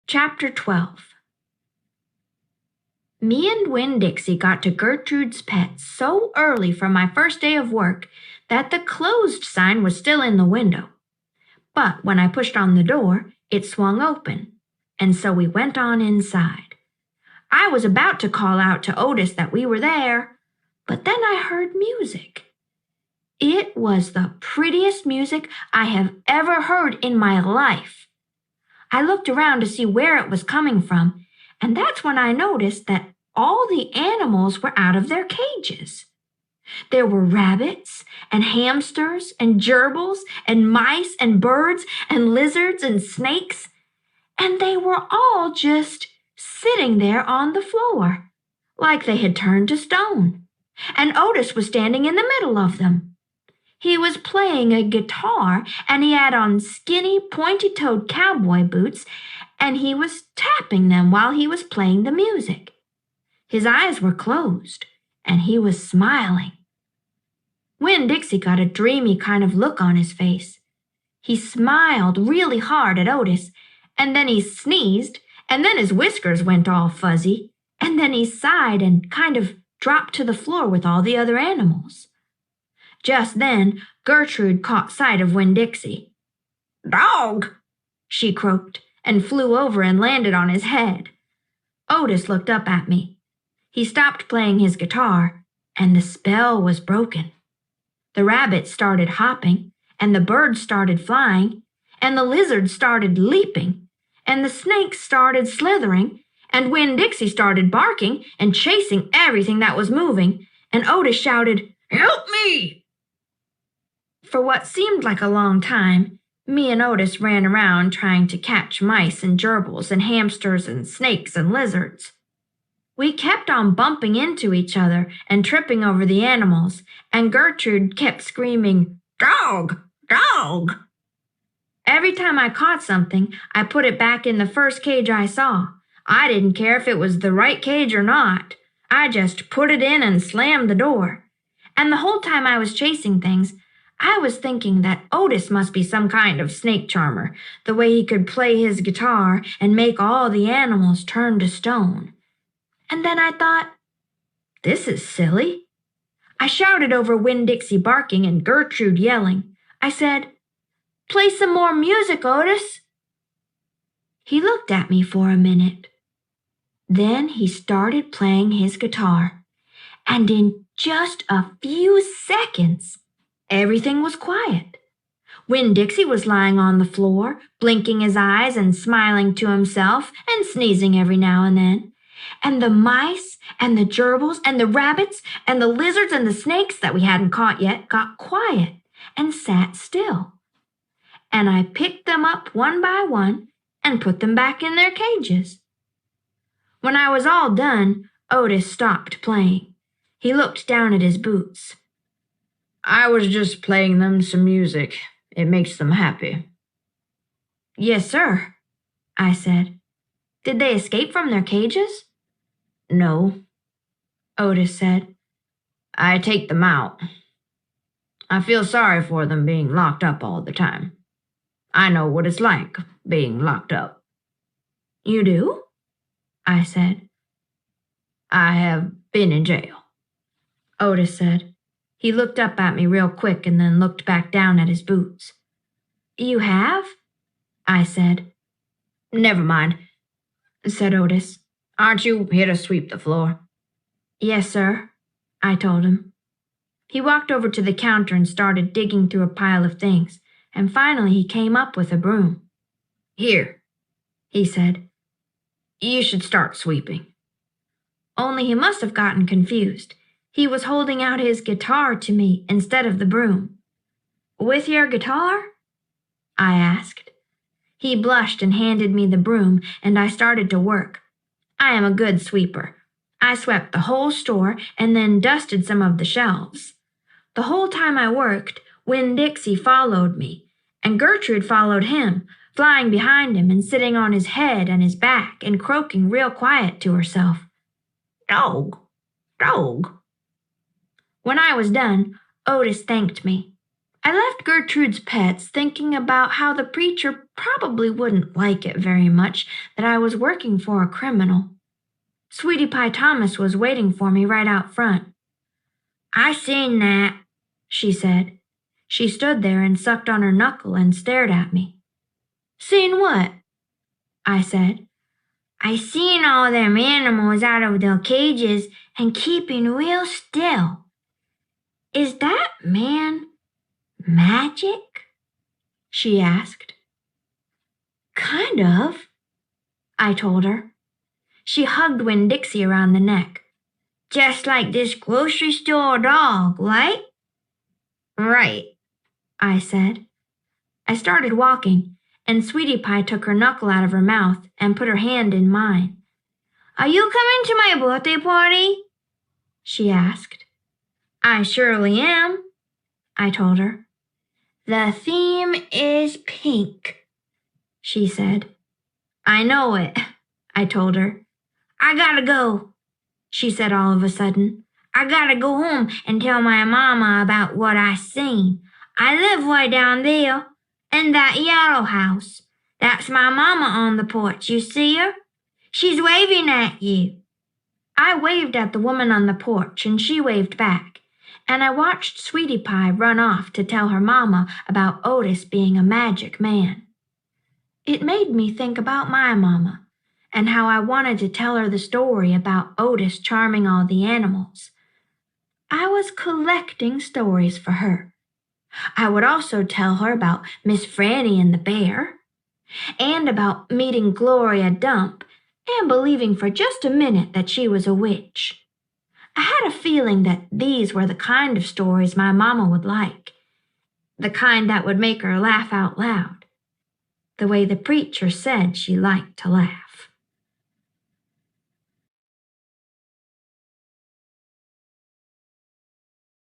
Chapter 12. Me and Winn-Dixie got to Gertrude's Pet so early for my first day of work that the closed sign was still in the window. But when I pushed on the door, it swung open, and so we went on inside. I was about to call out to Otis that we were there, but then I heard music. It was the prettiest music I have ever heard in my life. I looked around to see where it was coming from, and that's when I noticed that all the animals were out of their cages. There were rabbits and hamsters and gerbils and mice and birds and lizards and snakes, and they were all just sitting there on the floor, like they had turned to stone. And Otis was standing in the middle of them. He was playing a guitar, and he had on skinny, pointy-toed cowboy boots, and he was tapping them while he was playing the music. His eyes were closed, and he was smiling. Winn-Dixie got a dreamy kind of look on his face. He smiled really hard at Otis, and then he sneezed, and then his whiskers went all fuzzy, and then he sighed and kind of dropped to the floor with all the other animals. Just then, Gertrude caught sight of Winn-Dixie. "Dog!" she croaked, and flew over and landed on his head. Otis looked up at me. He stopped playing his guitar, and the spell was broken. The rabbits started hopping, and the birds started flying, and the lizards started leaping, and the snakes started slithering, and Winn-Dixie started barking and chasing everything that was moving, and Otis shouted, "Help me!" For what seemed like a long time, me and Otis ran around trying to catch mice and gerbils and hamsters and snakes and lizards. We kept on bumping into each other and tripping over the animals, and Gertrude kept screaming, "Dog! Dog!" Every time I caught something, I put it back in the first cage I saw. I didn't care if it was the right cage or not. I just put it in and slammed the door. And the whole time I was chasing things, I was thinking that Otis must be some kind of snake charmer, the way he could play his guitar and make all the animals turn to stone. And then I thought, this is silly. I shouted over Winn-Dixie barking and Gertrude yelling. I said, "Play some more music, Otis." He looked at me for a minute. Then he started playing his guitar, and in just a few seconds, everything was quiet. Winn-Dixie was lying on the floor, blinking his eyes and smiling to himself and sneezing every now and then. And the mice and the gerbils and the rabbits and the lizards and the snakes that we hadn't caught yet got quiet and sat still. And I picked them up one by one and put them back in their cages. When I was all done, Otis stopped playing. He looked down at his boots. "I was just playing them some music. It makes them happy." "Yes, sir," I said. "Did they escape from their cages?" "No," Otis said. "I take them out. I feel sorry for them being locked up all the time. I know what it's like, being locked up." "You do?" I said. "I have been in jail," Otis said. He looked up at me real quick and then looked back down at his boots. "You have?" I said. "Never mind," said Otis. "Aren't you here to sweep the floor?" "Yes, sir," I told him. He walked over to the counter and started digging through a pile of things, and finally he came up with a broom. "Here," he said. "You should start sweeping." Only he must have gotten confused. He was holding out his guitar to me instead of the broom. "With your guitar?" I asked. He blushed and handed me the broom, and I started to work. I am a good sweeper. I swept the whole store and then dusted some of the shelves. The whole time I worked, Winn-Dixie followed me, and Gertrude followed him, flying behind him and sitting on his head and his back and croaking real quiet to herself. "Dog, dog." When I was done, Otis thanked me. I left Gertrude's Pets thinking about how the preacher probably wouldn't like it very much that I was working for a criminal. Sweetie Pie Thomas was waiting for me right out front. "I seen that," she said. She stood there and sucked on her knuckle and stared at me. "Seen what?" I said. "I seen all them animals out of their cages and keeping real still. Is that man magic?" she asked. "Kind of," I told her. She hugged Winn-Dixie around the neck. "Just like this grocery store dog, right?" "Right," I said. I started walking, and Sweetie Pie took her knuckle out of her mouth and put her hand in mine. "Are you coming to my birthday party?" she asked. "I surely am," I told her. "The theme is pink," she said. "I know it," I told her. "I gotta go," she said all of a sudden. "I gotta go home and tell my mama about what I seen. I live right down there, in that yellow house. That's my mama on the porch, you see her? She's waving at you." I waved at the woman on the porch, and she waved back, and I watched Sweetie Pie run off to tell her mama about Otis being a magic man. It made me think about my mama, and how I wanted to tell her the story about Otis charming all the animals. I was collecting stories for her. I would also tell her about Miss Franny and the bear, and about meeting Gloria Dump and believing for just a minute that she was a witch. I had a feeling that these were the kind of stories my mama would like, the kind that would make her laugh out loud, the way the preacher said she liked to laugh.